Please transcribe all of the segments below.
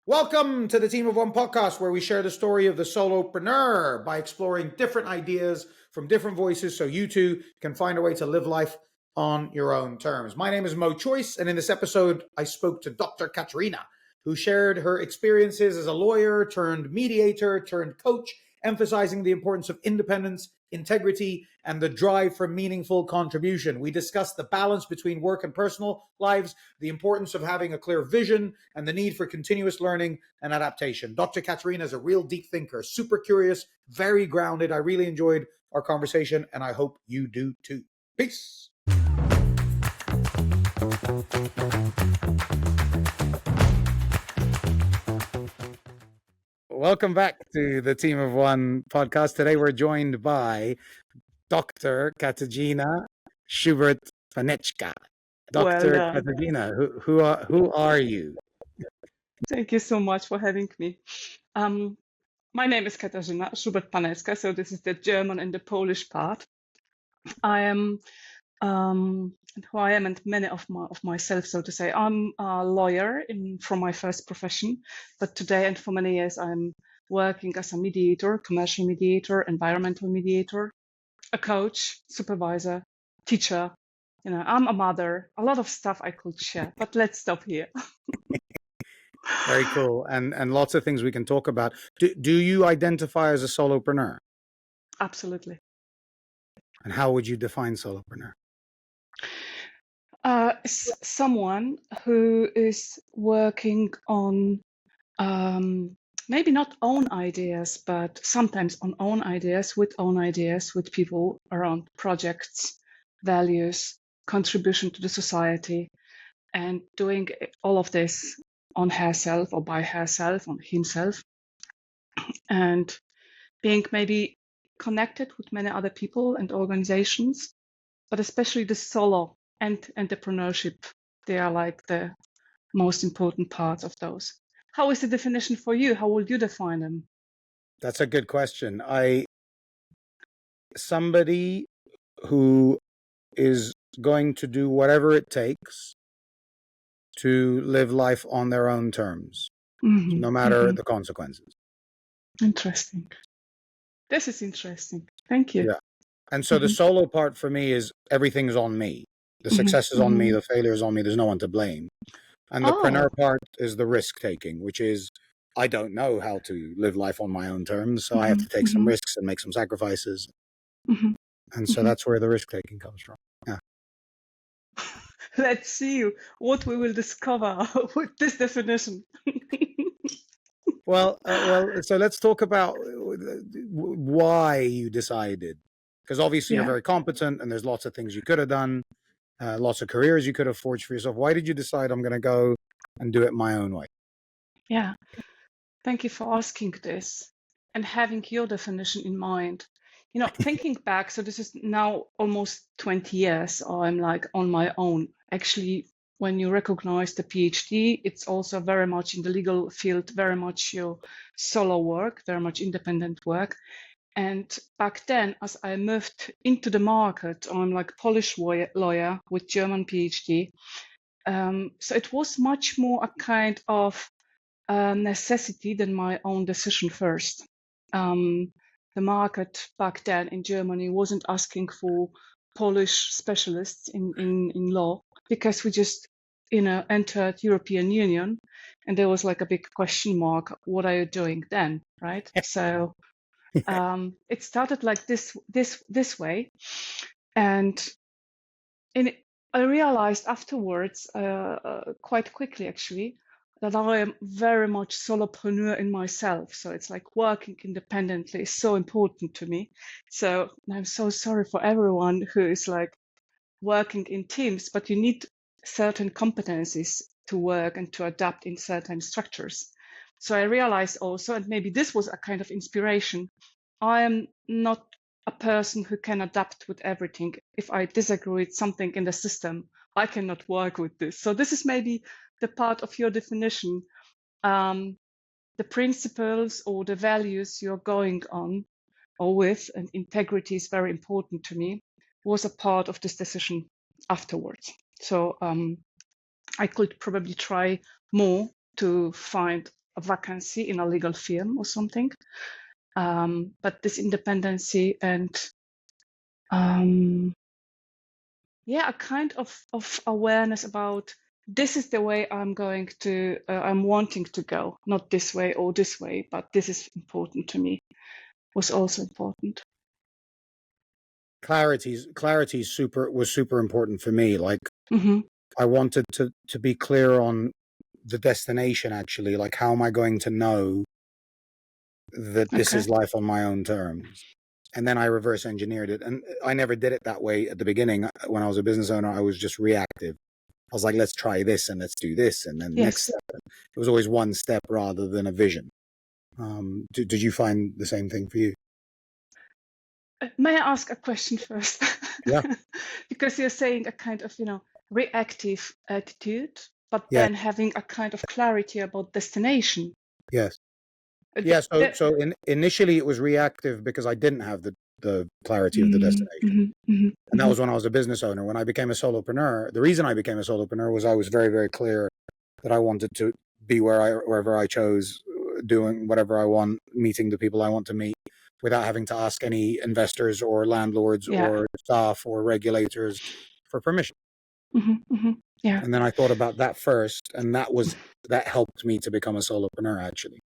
Welcome to the Team of One podcast, where we share the story of the solopreneur by exploring different ideas from different voices so you too can find a way to live life on your own terms. My name is Mo Choice, and in this episode, I spoke to Dr. Katarzyna, who shared her experiences as a lawyer turned mediator turned coach, emphasizing the importance of independence, integrity, and the drive for meaningful contribution. We discussed the balance between work and personal lives, the importance of having a clear vision, and the need for continuous learning and adaptation. Dr. Katarzyna is a real deep thinker, super curious, very grounded. I really enjoyed our conversation, and I hope you do too. Peace. Welcome back to the Team of One podcast. Today we're joined by Dr. Katarzyna Schubert-Panecka. Dr. Katarzyna, who are you? Thank you so much for having me. My name is Katarzyna Schubert-Panecka, so this is the German and the Polish part. I am who I am, and many of myself, so to say. I'm a lawyer from my first profession, but today and for many years I'm working as a mediator, commercial mediator, environmental mediator, a coach, supervisor, teacher. I'm a mother. A lot of stuff I could share, but let's stop here. Very cool, and lots of things we can talk about. Do you identify as a solopreneur? Absolutely. And how would you define solopreneur? Someone who is working on maybe not own ideas, but sometimes on own ideas, with people around projects, values, contribution to the society, and doing all of this on herself or by herself, on himself, and being maybe connected with many other people and organizations, but especially the solo and entrepreneurship. They are like the most important parts of those. How is the definition for you? How would you define them? That's a good question. Somebody who is going to do whatever it takes to live life on their own terms, no matter the consequences. Interesting. This is interesting. Thank you. Yeah. And so the solo part for me is everything's on me. The success is on me, the failure is on me, there's no one to blame. And the preneur part is the risk taking, which is I don't know how to live life on my own terms, so I have to take some risks and make some sacrifices. And so that's where the risk taking comes from. Yeah. Let's see what we will discover with this definition. Well, so let's talk about why you decided, because obviously you're very competent and there's lots of things you could have done, lots of careers you could have forged for yourself. Why did you decide I'm going to go and do it my own way? Yeah, thank you for asking this and having your definition in mind. Thinking back, so this is now almost 20 years, I'm like on my own. Actually, when you recognize the PhD, it's also very much in the legal field, very much your solo work, very much independent work. And back then, as I moved into the market, I'm like Polish lawyer with German PhD. So it was much more a kind of necessity than my own decision first. The market back then in Germany wasn't asking for Polish specialists in law, because we just entered European Union, and there was like a big question mark. What are you doing then, right? So it started like this way, and I realized afterwards, quite quickly actually, that I am very much solopreneur in myself. So it's like working independently is so important to me. So I'm so sorry for everyone who is like working in teams, but you need certain competencies to work and to adapt in certain structures. So I realized also, and maybe this was a kind of inspiration, I am not a person who can adapt with everything. If I disagree with something in the system, I cannot work with this. So this is maybe the part of your definition. The principles or the values you're going on or with, and integrity is very important to me, was a part of this decision afterwards. So I could probably try more to find a vacancy in a legal firm or something. But this independency and a kind of awareness about this is the way I'm going to, I'm wanting to go, not this way or this way, but this is important to me, was also important. Clarity was super important for me. Like, I wanted to be clear on the destination, actually. Like, how am I going to know that this is life on my own terms? And then I reverse engineered it. And I never did it that way at the beginning. When I was a business owner, I was just reactive. I was like, let's try this and let's do this. And then next step. It was always one step rather than a vision. Did you find the same thing for you? May I ask a question first? Yeah. Because you're saying a kind of, reactive attitude, but then having a kind of clarity about destination. Yes. Yeah. So initially it was reactive because I didn't have the clarity of the destination. And that was when I was a business owner. When I became a solopreneur, the reason I became a solopreneur was I was very, very clear that I wanted to be wherever I chose, doing whatever I want, meeting the people I want to meet, without having to ask any investors or landlords or staff or regulators for permission. Yeah. And then I thought about that first, and that helped me to become a solopreneur, actually.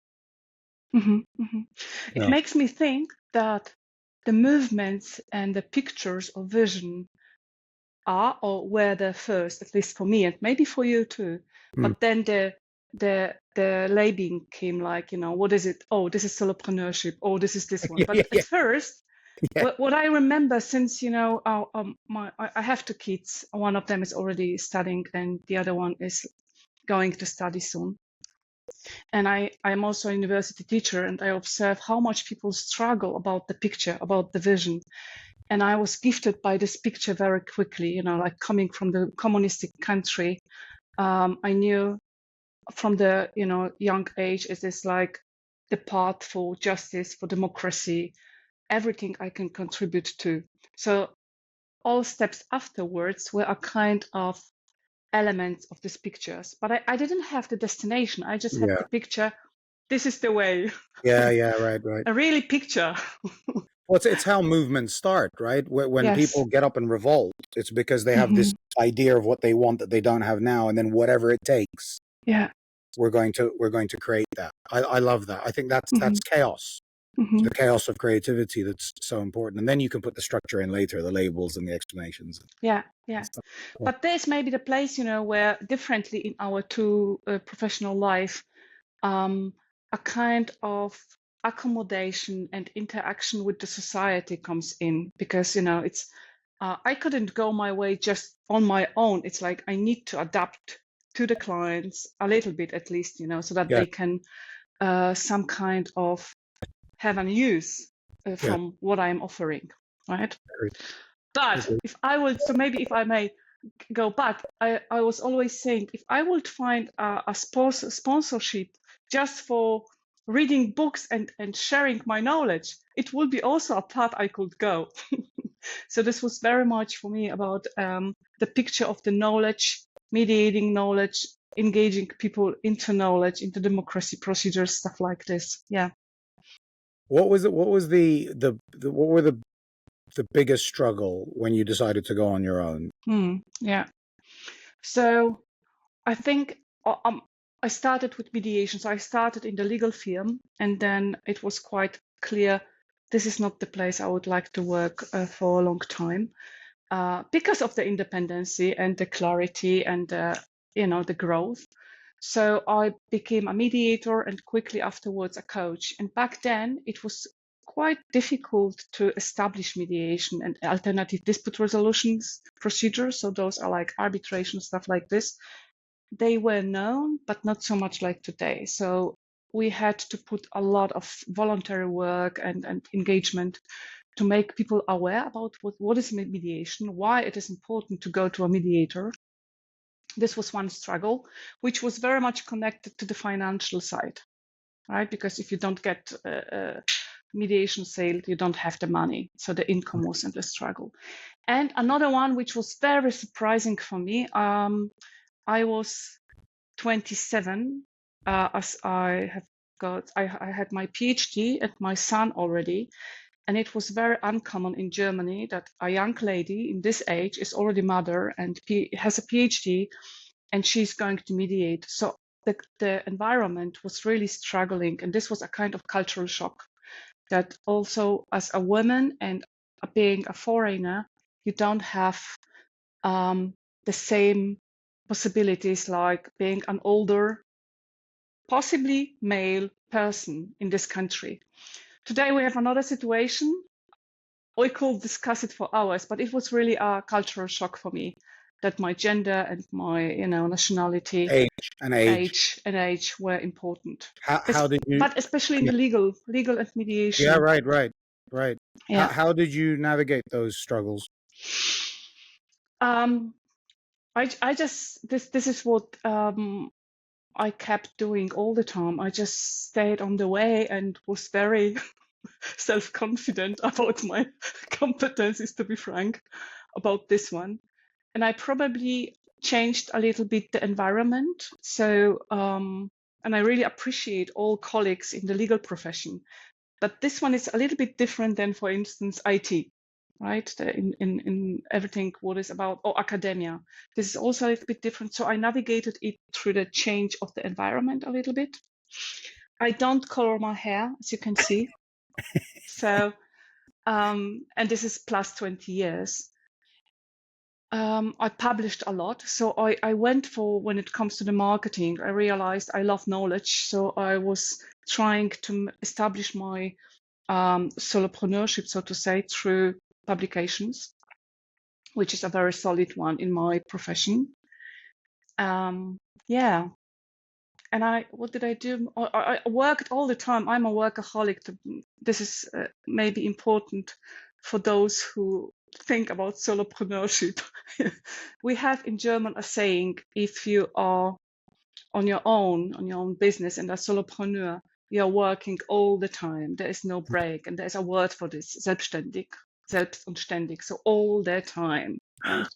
It makes me think that the movements and the pictures of vision are or were the first, at least for me, and maybe for you too. But then the labeling came, like, what is it? Oh, this is solopreneurship. Oh, this is this one. But at first, what I remember, since I have two kids, one of them is already studying, and the other one is going to study soon. And I'm also a university teacher, and I observe how much people struggle about the picture, about the vision. And I was gifted by this picture very quickly, like coming from the communistic country. I knew from the, young age, it is like the path for justice, for democracy, everything I can contribute to. So all steps afterwards were a kind of elements of these pictures, but I didn't have the destination. I just had the picture. This is the way. Right. A really picture. Well, it's how movements start, right? When people get up and revolt, it's because they have this idea of what they want that they don't have now, and then whatever it takes, we're going to create that. I love that. I think that's chaos. It's the chaos of creativity that's so important, and then you can put the structure in later, the labels and the explanations. Yeah. But there's maybe the place, where differently in our two professional life, a kind of accommodation and interaction with the society comes in, because it's I couldn't go my way just on my own. It's like I need to adapt to the clients a little bit, at least, so that they can some kind of have an use from what I'm offering, right? But if I would, so maybe if I may go back, I was always saying, if I would find a sponsorship just for reading books and sharing my knowledge, it would be also a path I could go. So this was very much for me about the picture of the knowledge, mediating knowledge, engaging people into knowledge, into democracy procedures, stuff like this. Yeah. What was the biggest struggle when you decided to go on your own? Yeah. So I think I started with mediation. So I started in the legal firm, and then it was quite clear this is not the place I would like to work for a long time, because of the independency and the clarity and the growth. So I became a mediator, and quickly afterwards a coach. And back then it was quite difficult to establish mediation and alternative dispute resolutions procedures. So those are like arbitration, stuff like this. They were known, but not so much like today. So we had to put a lot of voluntary work and engagement to make people aware about what is mediation, why it is important to go to a mediator. This was one struggle, which was very much connected to the financial side, right? Because if you don't get a mediation sale, you don't have the money. So the income was in the struggle. And another one, which was very surprising for me, I was 27 as I had my PhD and my son already, and it was very uncommon in Germany that a young lady in this age is already mother and has a PhD, and she's going to mediate. So the environment was really struggling, and this was a kind of cultural shock. That also, as a woman and being a foreigner, you don't have the same possibilities like being an older, possibly male person in this country. Today we have another situation. We could discuss it for hours, but it was really a cultural shock for me that my gender and my nationality, age were important. How did you? But especially in the legal and mediation. Yeah, right. Yeah. How did you navigate those struggles? I just this is what I kept doing all the time. I just stayed on the way and was very self-confident about my competencies, to be frank, about this one. And I probably changed a little bit the environment. So, and I really appreciate all colleagues in the legal profession. But this one is a little bit different than, for instance, IT, right? In everything what is about, or academia. This is also a little bit different. So I navigated it through the change of the environment a little bit. I don't color my hair, as you can see. So, and this is plus 20 years. I published a lot. So I went for, when it comes to the marketing, I realized I love knowledge. So I was trying to establish my solopreneurship, so to say, through publications, which is a very solid one in my profession. Yeah. And what did I do? I worked all the time. I'm a workaholic. This is maybe important for those who think about solopreneurship. We have in German a saying, if you are on your own business and a solopreneur, you're working all the time. There is no break. And there's a word for this, selbstständig, selbst und ständig. So all the time, right?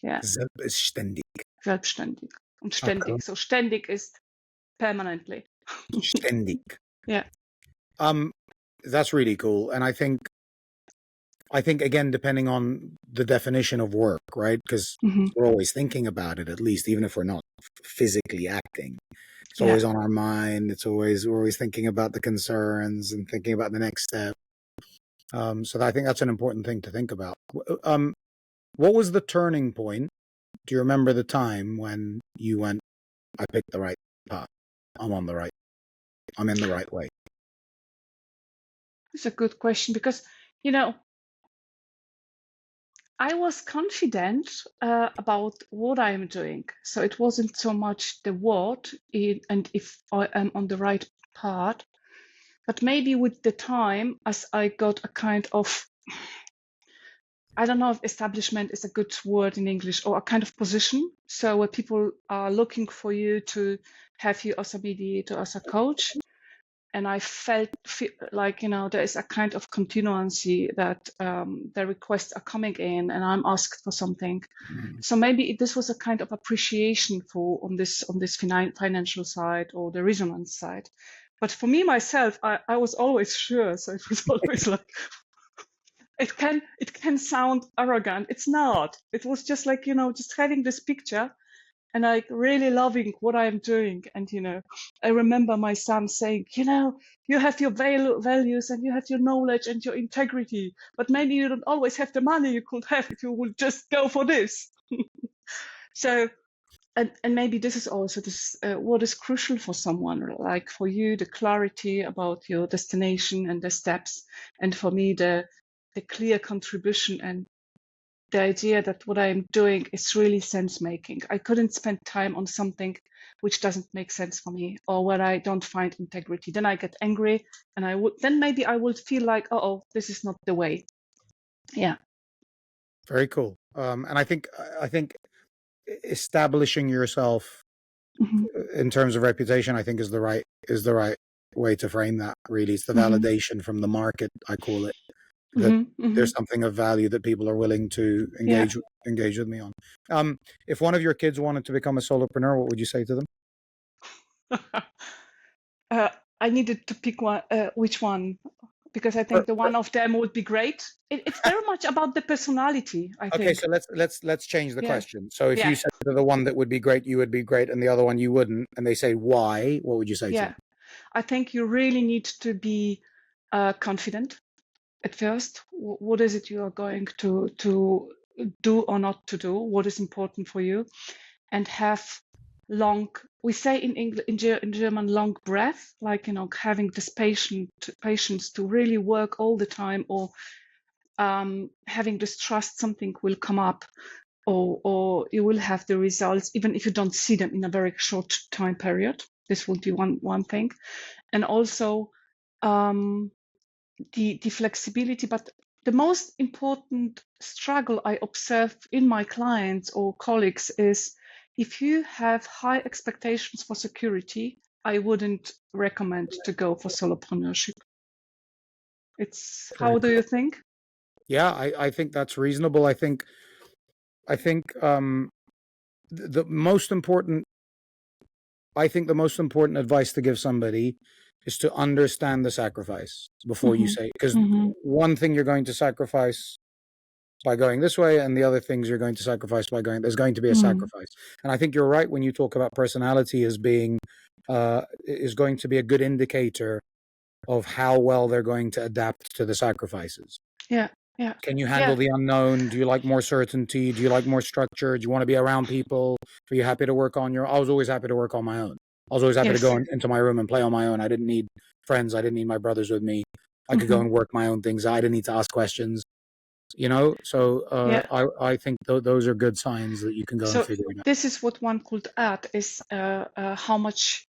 Yeah. Selbstständig. Selbstständig und ständig. Okay. So ständig is permanently. Ständig. Yeah. That's really cool. And I think again, depending on the definition of work, right? Because we're always thinking about it, at least, even if we're not physically acting. It's always on our mind. We're always thinking about the concerns and thinking about the next step. So I think that's an important thing to think about. What was the turning point? Do you remember the time when you went, I picked the right path. I'm in the right way? It's a good question because, I was confident about what I'm doing. So it wasn't so much the what and if I am on the right path, but maybe with the time as I got a kind of, I don't know if establishment is a good word in English, or a kind of position. So where people are looking for you to have you as a mediator, as a coach. And I felt like, there is a kind of continuancy that the requests are coming in and I'm asked for something. So maybe this was a kind of appreciation on this financial side or the resonance side. But for me, myself, I was always sure. So it was always like, it can sound arrogant. It's not. It was just like, just having this picture and like really loving what I'm doing. And, I remember my son saying, you have your values and you have your knowledge and your integrity, but maybe you don't always have the money you could have if you would just go for this. So, and maybe this is also what is crucial for someone, like for you, the clarity about your destination and the steps. And for me, the clear contribution and the idea that what I'm doing is really sense making. I couldn't spend time on something which doesn't make sense for me or where I don't find integrity. Then I get angry and then maybe I would feel like, oh, this is not the way. Yeah. Very cool. And I think establishing yourself in terms of reputation, I think is the right way to frame that. Really, it's the validation from the market, I call it. That there's something of value that people are willing to engage with me on. If one of your kids wanted to become a solopreneur, what would you say to them? I needed to pick one, which one, because I think the one of them would be great. It's very much about the personality, I Okay, think. so let's change the Yeah. question. So if Yeah. you said to the one that would be great, you would be great, and the other one you wouldn't, and they say why, what would you say to Yeah. them? I think you really need to be confident at first. What is it you are going to do or not to do? What is important for you? And have long, we say in English, in German, long breath, like, having this patience to really work all the time, or having this trust something will come up, or you will have the results, even if you don't see them in a very short time period. This would be one thing. And also the flexibility. But the most important struggle I observe in my clients or colleagues is, if you have high expectations for security, I wouldn't recommend to go for solopreneurship. How do you think? Yeah, I think that's reasonable. I think the most important advice to give somebody is to understand the sacrifice before you say, because one thing you're going to sacrifice by going this way, and the other things you're going to sacrifice by going, there's going to be a sacrifice. And I think you're right when you talk about personality as being is going to be a good indicator of how well they're going to adapt to the sacrifices. Yeah. Yeah. Can you handle the unknown? Do you like more certainty? Do you like more structure? Do you want to be around people? Are you happy to work on your? I was always happy to work on my own. I was always happy to go into my room and play on my own. I didn't need friends. I didn't need my brothers with me. I could go and work my own things. I didn't need to ask questions. So I think those are good signs that you can go and figure it out. This is what one could add, is how much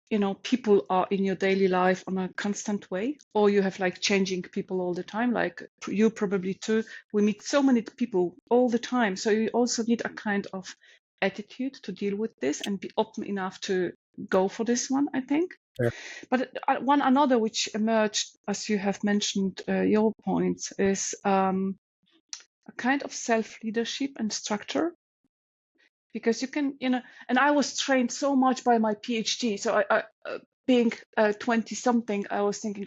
people are in your daily life on a constant way, or you have like changing people all the time, like you probably too. We meet so many people all the time, so you also need a kind of attitude to deal with this and be open enough to go for this one, I think. Yeah. But another which emerged, as you have mentioned your points, is a kind of self-leadership and structure. Because you can, and I was trained so much by my PhD. So I being 20 something, I was thinking,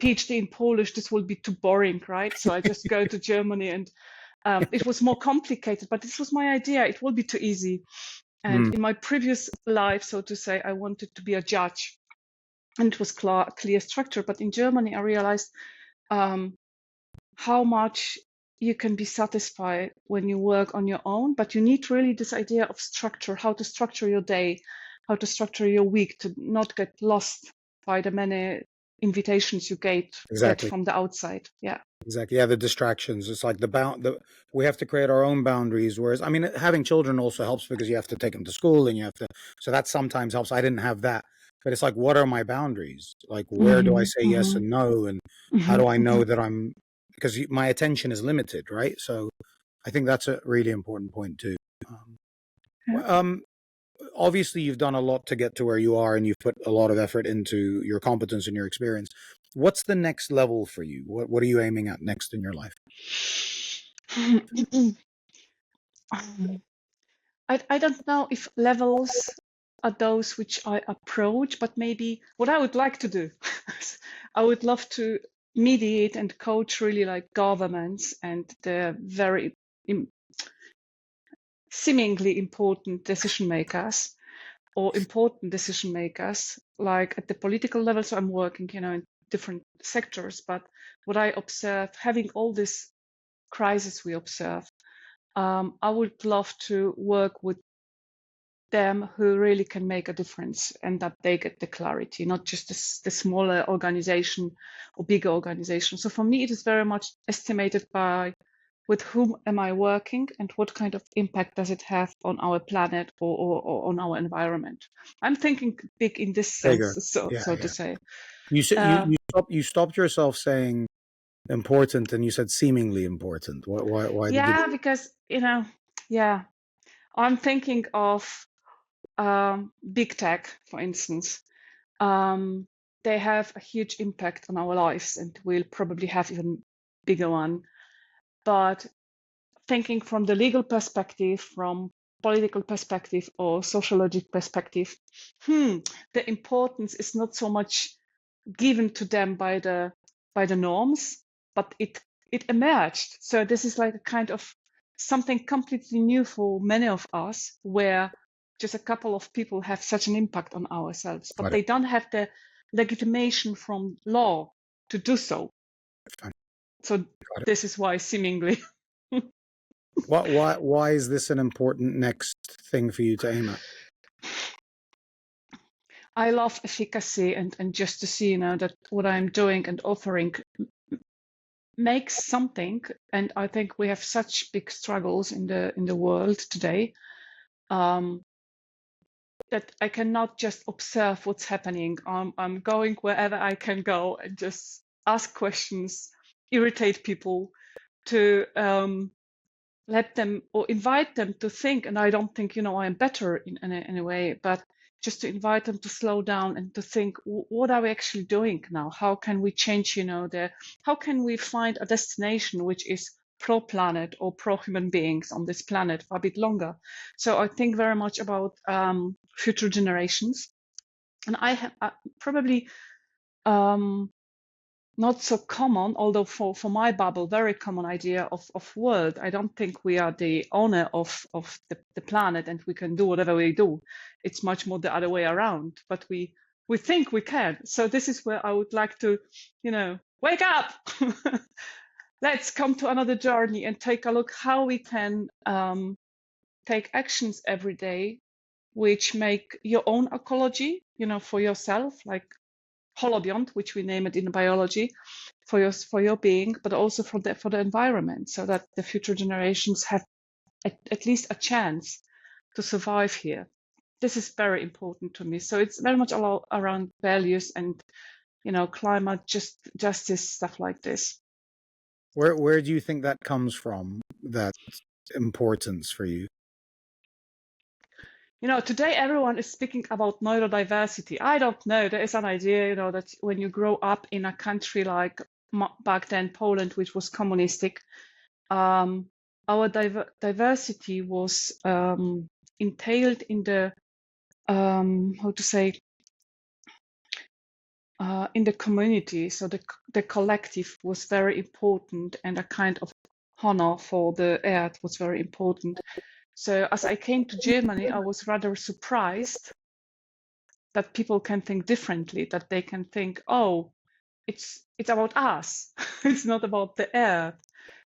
PhD in Polish, this will be too boring, right? So I just go to Germany, and it was more complicated, but this was my idea. It will be too easy. And in my previous life, so to say, I wanted to be a judge, and it was clear structure. But in Germany, I realized how much you can be satisfied when you work on your own, but you need really this idea of structure, how to structure your day, how to structure your week, to not get lost by the many invitations you get from the outside. Yeah. Exactly. Yeah, the distractions. It's like we have to create our own boundaries. Whereas, I mean, having children also helps because you have to take them to school and so that sometimes helps. I didn't have that, but it's like, what are my boundaries? Like, where do I say yes and no? And how do I know that because my attention is limited, right? So I think that's a really important point too. Obviously you've done a lot to get to where you are, and you've put a lot of effort into your competence and your experience. What's the next level for you? What are you aiming at next in your life? I don't know if levels are those which I approach, but maybe what I would like to do, I would love to mediate and coach really like governments and the very seemingly important decision makers, or important decision makers, like at the political level. So I'm working, in different sectors, but what I observe, having all this crisis we observe, I would love to work with them who really can make a difference, and that they get the clarity, not just the smaller organization or bigger organization. So for me, it is very much estimated by with whom am I working and what kind of impact does it have on our planet or on our environment. I'm thinking big in this sense, so to say. You said you stopped yourself saying important, and you said seemingly important. Why did you? Because I'm thinking of big tech, for instance. They have a huge impact on our lives, and will probably have even bigger one. But thinking from the legal perspective, from political perspective or sociological perspective, the importance is not so much given to them by the norms, but it emerged. So this is like a kind of something completely new for many of us, where just a couple of people have such an impact on ourselves, but they don't have the legitimation from law to do so. So this is why seemingly. Why is this an important next thing for you to aim at? I love efficacy and just to see, that what I'm doing and offering makes something. And I think we have such big struggles in the world today, that I cannot just observe what's happening. I'm going wherever I can go and just ask questions, irritate people, to let them or invite them to think. And I don't think, I'm better in any way, but just to invite them to slow down and to think, what are we actually doing now? How can we change, how can we find a destination which is pro-planet or pro-human beings on this planet for a bit longer? So I think very much about future generations. And I have probably not so common, although for my bubble, very common idea of world. I don't think we are the owner of the planet and we can do whatever we do. It's much more the other way around, but we think we can. So this is where I would like to, wake up. Let's come to another journey and take a look how we can take actions every day which make your own ecology, for yourself, like holobiont, which we name it in biology, for your being, but also for the environment, so that the future generations have at least a chance to survive here. This is very important to me. So it's very much around values and climate justice, stuff like this. Where do you think that comes from, that importance for you? Today everyone is speaking about neurodiversity. I don't know. There is an idea, that when you grow up in a country like back then Poland, which was communistic, our diversity was entailed in the in the community. So the collective was very important, and a kind of honor for the earth was very important. So as I came to Germany, I was rather surprised that people can think differently, that they can think, oh, it's about us. It's not about the earth.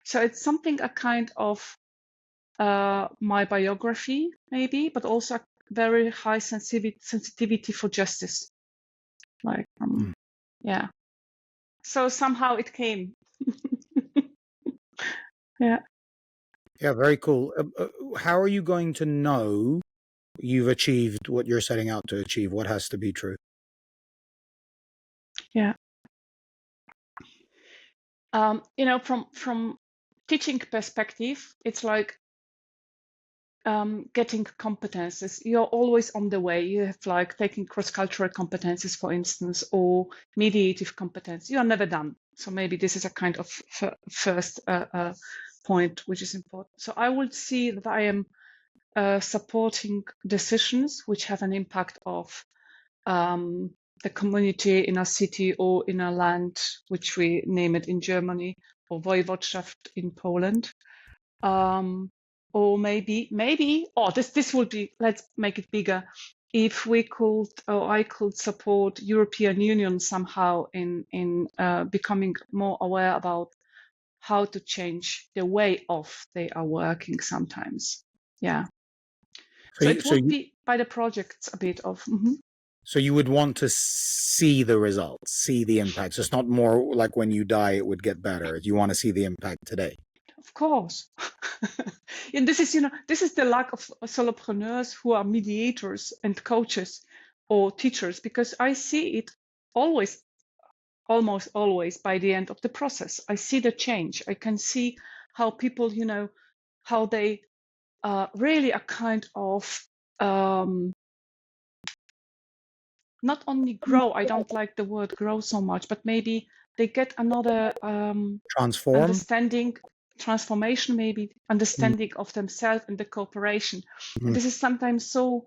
So it's something, a kind of my biography, maybe, but also a very high sensitivity for justice. Like, yeah. So somehow it came. Yeah. Yeah, very cool. How are you going to know you've achieved what you're setting out to achieve? What has to be true? Yeah. From teaching perspective, it's like getting competences. You're always on the way. You have like taking cross-cultural competences, for instance, or mediative competence. You are never done. So maybe this is a kind of first point which is important. So I would see that I am supporting decisions which have an impact of the community in a city or in a land, which we name it in Germany, or Woiwodschaft in Poland. Or maybe, this would be, let's make it bigger. If we could, or I could support European Union somehow in becoming more aware about how to change the way of they are working sometimes. Yeah. So it would be by the projects a bit of. So you would want to see the results, see the impacts. It's not more like when you die, it would get better. You want to see the impact today. Of course. And this is the lack of solopreneurs who are mediators and coaches or teachers, because I see it almost always by the end of the process. I see the change. I can see how people, how they really a kind of not only grow, I don't like the word grow so much, but maybe they get another transform, understanding. transformation, maybe understanding of themselves and the cooperation. And this is sometimes so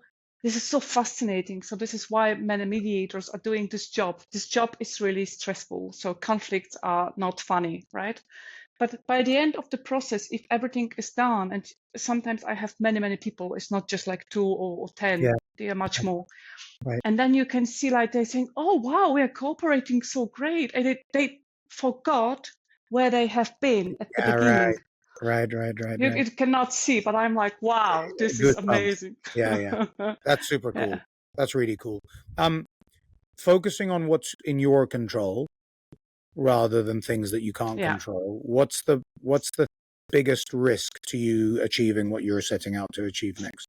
fascinating. So this is why many mediators are doing this job. This job is really stressful. So conflicts are not funny, right? But by the end of the process, if everything is done, and sometimes I have many people, it's not just like 2 or 10, Yeah. they are much more. Right. And then you can see like they're saying, oh, wow, we are cooperating so great. And they forgot where they have been at the beginning. Right. You cannot see, but I'm like, wow, this Good is amazing. Yeah. That's super cool. Yeah. That's really cool. Focusing on what's in your control rather than things that you can't control. What's the biggest risk to you achieving what you're setting out to achieve next?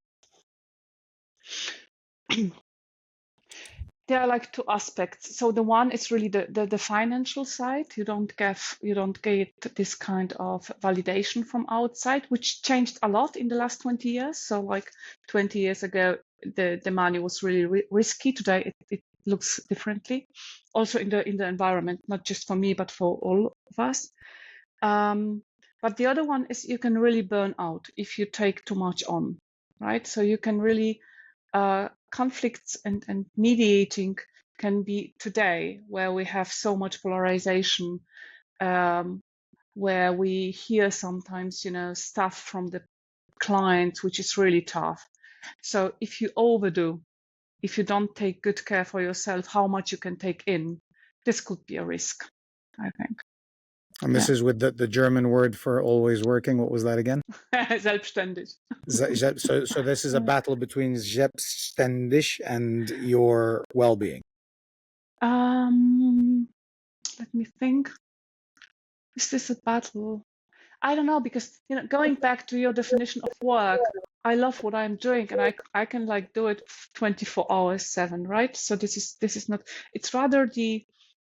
There are like 2 aspects. So the one is really the financial side. You don't get this kind of validation from outside, which changed a lot in the last 20 years. So like 20 years ago, the money was really risky. Today it looks differently. Also in the environment, not just for me, but for all of us. But the other one is you can really burn out if you take too much on, right? So you can really conflicts and mediating can be today where we have so much polarization, where we hear sometimes, stuff from the clients, which is really tough. So if you overdo, if you don't take good care for yourself, how much you can take in, this could be a risk, I think. And this is with the German word for always working. What was that again? Selbstständig. So this is a battle between selbstständig and your well-being. Let me think. Is this a battle? I don't know, because going back to your definition of work, I love what I'm doing, and I can like do it 24 hours 7, right? So this is not. It's rather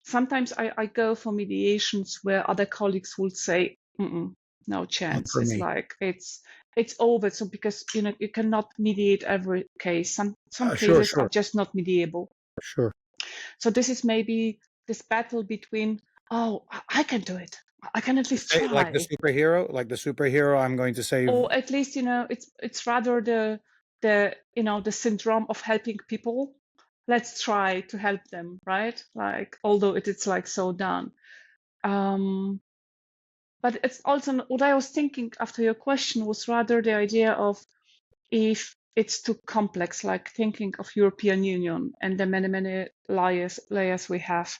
sometimes I go for mediations where other colleagues would say, no chance. It's like it's over. So because you cannot mediate every case. Some cases are just not mediable. Sure. So this is maybe this battle between, oh, I can do it. I can at least try. Like the superhero, I'm going to say. Or at least, it's rather the syndrome of helping people. Let's try to help them, right? Like, although it's like so done. But it's also what I was thinking after your question was rather the idea of if it's too complex, like thinking of European Union and the many layers we have,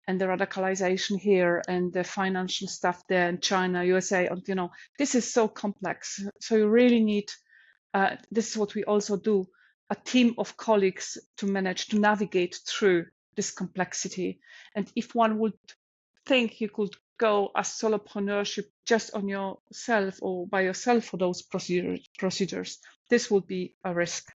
and the radicalization here and the financial stuff there in China, USA, and this is so complex. So you really need, this is what we also do, a team of colleagues to manage to navigate through this complexity. And if one would think you could go as solopreneurship just on yourself or by yourself for those procedures, this would be a risk.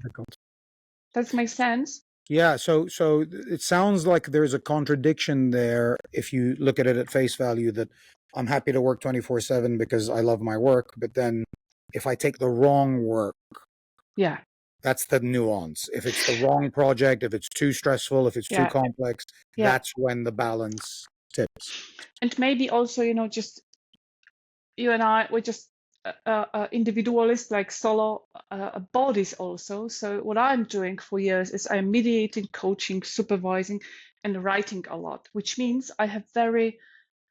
Does that make sense? Yeah, so it sounds like there's a contradiction there if you look at it at face value, that I'm happy to work 24/7 because I love my work, but then if I take the wrong work, that's the nuance. If it's the wrong project, if it's too stressful, if it's too complex, that's when the balance tips. And maybe also, just you and I, we're just individualists, like solo bodies also. So what I'm doing for years is I'm mediating, coaching, supervising, and writing a lot, which means I have very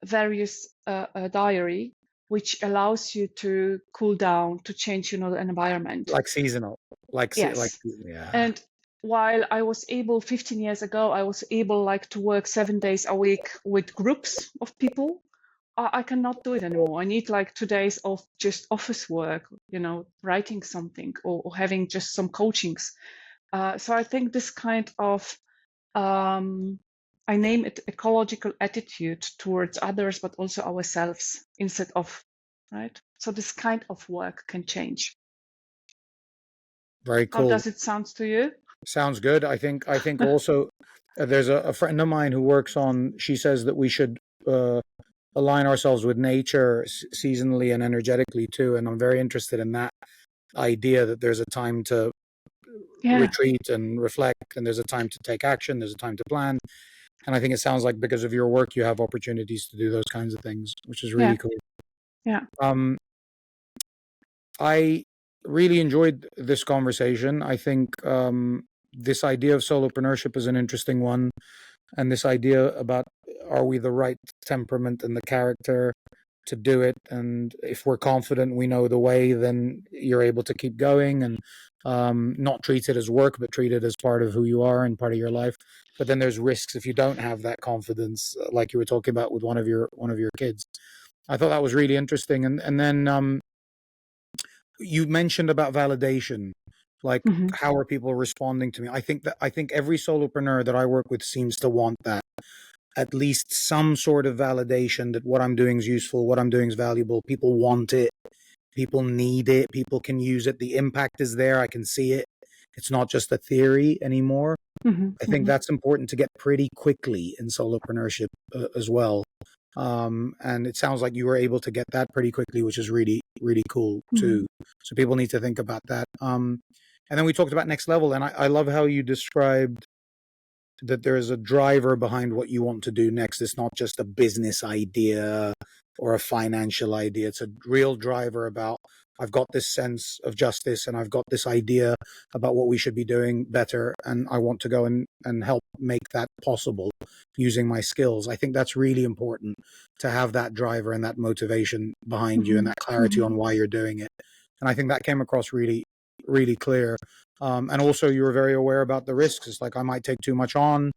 various diary, which allows you to cool down, to change, the environment. Like seasonal. Yes. And while I was able 15 years ago, I was able like to work 7 days a week with groups of people. I cannot do it anymore. I need like 2 days of just office work, writing something or having just some coachings. So I think this kind of, I name it ecological attitude towards others, but also ourselves instead of, right? So this kind of work can change. Very cool. How does it sound to you? Sounds good. I think also there's a friend of mine who works on, she says that we should align ourselves with nature seasonally and energetically too. And I'm very interested in that idea that there's a time to retreat and reflect, and there's a time to take action, there's a time to plan. And I think it sounds like because of your work, you have opportunities to do those kinds of things, which is really cool. Yeah. I really enjoyed this conversation. I think this idea of solopreneurship is an interesting one, and this idea about are we the right temperament and the character to do it, and if we're confident we know the way, then you're able to keep going and not treat it as work, but treat it as part of who you are and part of your life. But then there's risks if you don't have that confidence, like you were talking about with one of your kids. I thought that was really interesting, and then you mentioned about validation, like how are people responding to me. I think every solopreneur that I work with seems to want that, at least some sort of validation that what I'm doing is useful, what I'm doing is valuable. People want it, people need it, people can use it, the impact is there, I can see it, it's not just a theory anymore. I think that's important to get pretty quickly in solopreneurship as well. And it sounds like you were able to get that pretty quickly, which is really, really cool too. So people need to think about that. And then we talked about next level, and I love how you described that there is a driver behind what you want to do next. It's not just a business idea or a financial idea. It's a real driver about, I've got this sense of justice and I've got this idea about what we should be doing better, and I want to go and help make that possible using my skills. I think that's really important to have that driver and that motivation behind you and that clarity on why you're doing it. And I think that came across really, really clear. And also you were very aware about the risks. It's like, I might take too much on.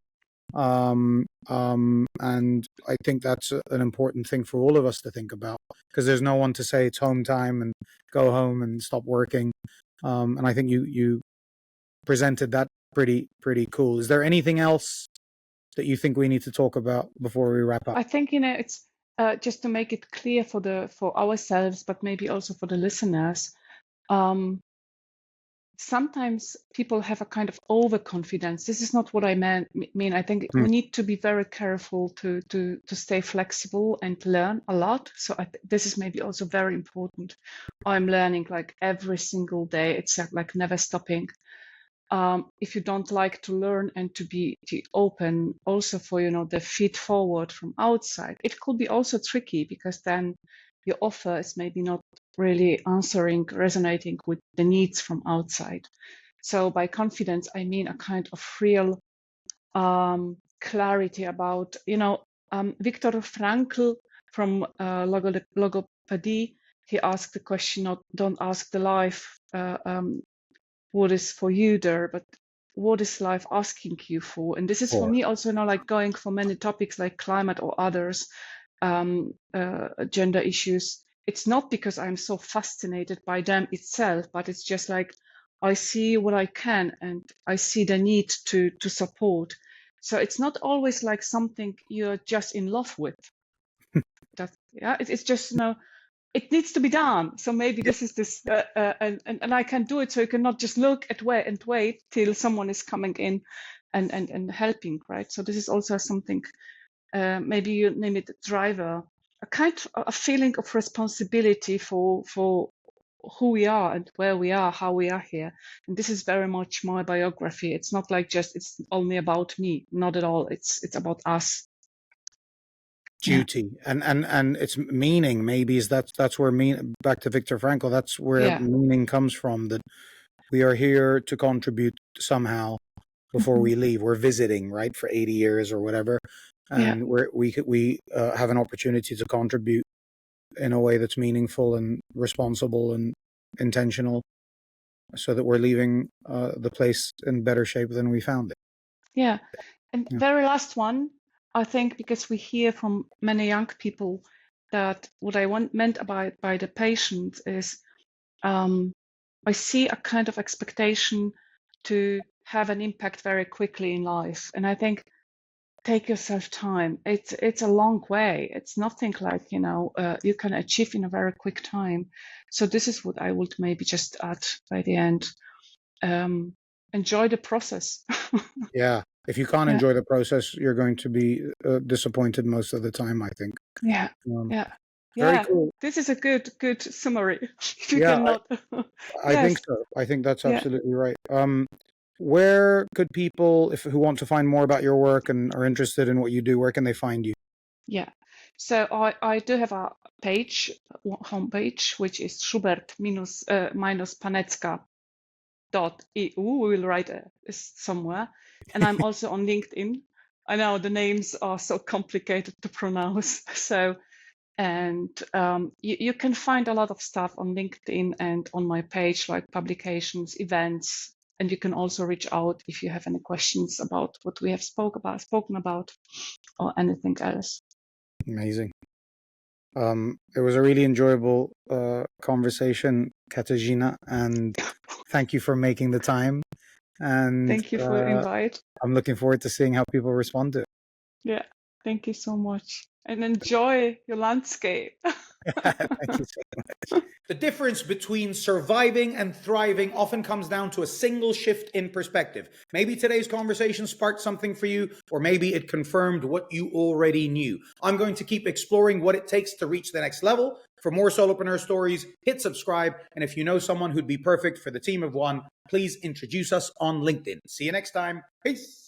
And I think that's an important thing for all of us to think about, because there's no one to say it's home time and go home and stop working. And I think you presented that pretty cool. Is there anything else that you think we need to talk about before we wrap up? I think, it's just to make it clear for ourselves, but maybe also for the listeners. Sometimes people have a kind of overconfidence. This is not what I mean. I think we need to be very careful to stay flexible and learn a lot. So this is maybe also very important. I'm learning like every single day. It's like never stopping. If you don't like to learn and to be open also for, the feed forward from outside, it could be also tricky, because then your offer is maybe not really resonating with the needs from outside. So by confidence, I mean a kind of real clarity about, Viktor Frankl from logopedy, he asked the question, don't ask the life what is for you there, but what is life asking you for? And this is for me also like going for many topics like climate or others, gender issues. It's not because I'm so fascinated by them itself, but it's just like I see what I can and I see the need to support. So it's not always like something you're just in love with. It's just, it needs to be done. So maybe this is this, and I can do it. So you cannot just look at and wait till someone is coming in and helping, right? So this is also something, maybe you name it driver, a kind of a feeling of responsibility for who we are and where we are, how we are here. And this is very much my biography. It's not like it's only about me, not at all. It's about us. Duty and its meaning, maybe, is that's where back to Viktor Frankl, that's where meaning comes from, that we are here to contribute somehow before we leave. We're visiting, right, for 80 years or whatever, and we have an opportunity to contribute in a way that's meaningful and responsible and intentional, so that we're leaving the place in better shape than we found it. And very last one, I think, because we hear from many young people that what I meant by the patient is, I see a kind of expectation to have an impact very quickly in life. And I think, take yourself time. It's a long way. It's nothing like, you can achieve in a very quick time. So this is what I would maybe just add by the end. Enjoy the process. If you can't enjoy the process, you're going to be disappointed most of the time, I think. Very cool. This is a good summary. If you cannot. I think so. I think that's absolutely right. Where could people, who want to find more about your work and are interested in what you do, where can they find you? Yeah. So I do have a page, homepage, which is Schubert-Panecka.eu. We will write this somewhere. And I'm also on LinkedIn. I know the names are so complicated to pronounce. So, and you can find a lot of stuff on LinkedIn and on my page, like publications, events, and you can also reach out if you have any questions about what we have spoken about, or anything else. Amazing. It was a really enjoyable conversation, Katarzyna, and thank you for making the time. And thank you for the invite. I'm looking forward to seeing how people respond to it. Yeah, thank you so much. And enjoy your landscape. Thank you so much. The difference between surviving and thriving often comes down to a single shift in perspective. Maybe today's conversation sparked something for you, or maybe it confirmed what you already knew. I'm going to keep exploring what it takes to reach the next level. For more solopreneur stories, hit subscribe. And if you know someone who'd be perfect for the team of one, please introduce us on LinkedIn. See you next time. Peace.